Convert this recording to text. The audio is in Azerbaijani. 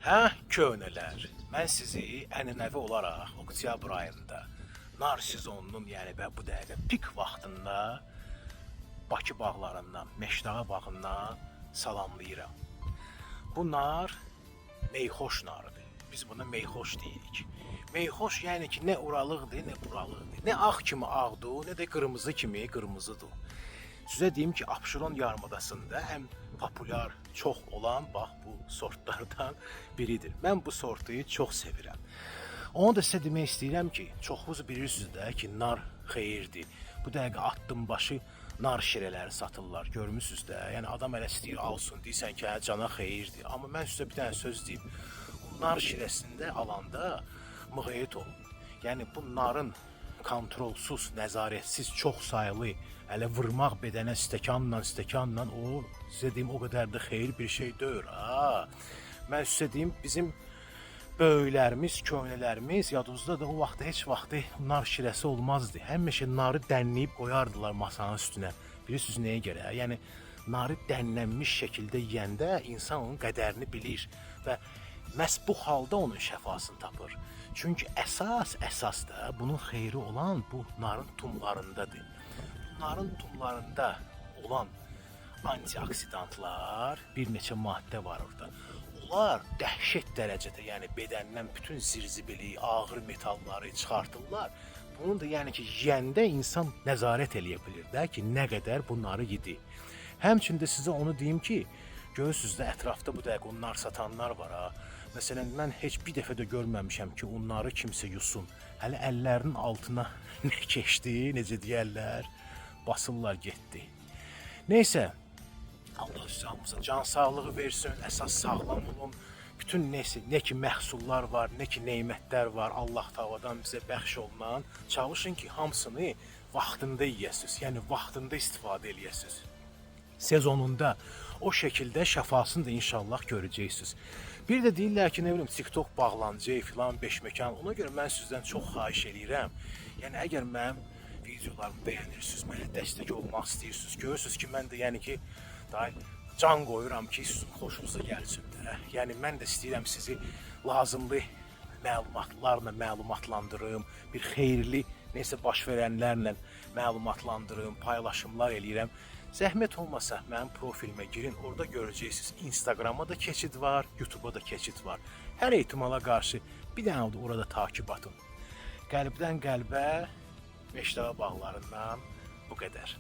Hə, köhnələr. Mən sizi ənənəvi olaraq oktyabr ayında nar sezonunun, yəni bu dəqiqə pik vaxtında Bakı bağlarından, Meşdağı bağından salamlayıram. Bu nar meyxoş narıdır. Biz buna meyxoş deyirik. Meyxoş yəni ki, nə uralıqdır, nə buralıqdır. Nə ağ kimi ağdır, nə də qırmızı kimi qırmızıdır. Sizə deyim ki, Abşeron yarımadasında həm populyar, çox olan bax bu sortlardan biridir. Mən bu sortu çox sevirəm. Onu da sizə demək istəyirəm ki, çoxunuz bilirsiniz də ki, nar xeyirdir. Bu dəqiqə attım başı nar şirələri satırlar, görmüsünüz də. Yəni adam elə istəyir alsın, deyirsən ki, hə, cana xeyirdir. Amma mən sizə bir dənə söz deyim. Bu nar şirəsində alanda müğayət olun. Yəni bu narın kontrolsuz, nəzarətsiz, çox sayılı, hələ vurmaq bedənə stəkanla, o sizə deyim o qədər də xeyir bir şey deyil. Ha. Mən sizə deyim bizim böyüklərimiz, köhnələrimiz yadınızda da o vaxt heç vaxtı nar şirəsi olmazdı. Həmişə narı dənləyib qoyardılar masanın üstünə. Bilirsiniz nəyə görə? Yəni narı dənlənmiş şəkildə yeyəndə insan onun qədərini bilir və məhz bu halda onun şəfasını tapır. Çünki əsas da bunun xeyri olan bu narın tumlarındadır. Narın tumlarında olan antioksidantlar, bir neçə maddə var orada. Onlar dəhşət dərəcədə, yəni bədəndən bütün zirzibili, ağır metalları çıxartırlar. Bunu da yəni ki, yeyəndə insan nəzarət eləyə bilir də ki, nə qədər bunları yedi. Həmçində sizə onu deyim ki, görürsünüz də ətrafda bu dəqiqə onlar satanlar var ha. Məsələn, mən heç bir dəfə də görməmişəm ki, onları kimsə yusun. Hələ əllərinin altına nə keçdi, necə deyərlər, basırlar getdi. Neysə, Allah sizə can sağlığı versin, əsas sağlam olun. Bütün nə ki məhsullar var, nə ki neymətlər var, Allah tavadan bizə bəxş olunan, çalışın ki, hamısını vaxtında yeyəsiniz, yəni vaxtında istifadə eləyəsiniz. Sezonunda o şəkildə şəfasını da inşallah görəcəksiniz. Bir də deyirlər ki, nə bilim, TikTok bağlanacaq filan, beşməkan. Ona görə mən sizdən çox xahiş eləyirəm. Yəni əgər mənim videolarımı bəyənirsiniz, mənə dəstək olmaq istəyirsiniz, görürsünüz ki, mən də yəni ki, can qoyuram ki, sizin xoşunuza gəlsin də. Yəni mən də istəyirəm sizi lazımlı məlumatlarla məlumatlandırım, bir xeyirli nəsə baş verənlərlə məlumatlandırım, paylaşımlar eləyirəm. Zəhmət olmasa mənim profilimə girin, orada görəcəksiniz. Instagrama da keçid var, YouTube'a da keçid var. Hər ehtimala qarşı bir dənə də orada takib atın. Qəlbdən qəlbə, Meşdağı bağlarından bu qədər.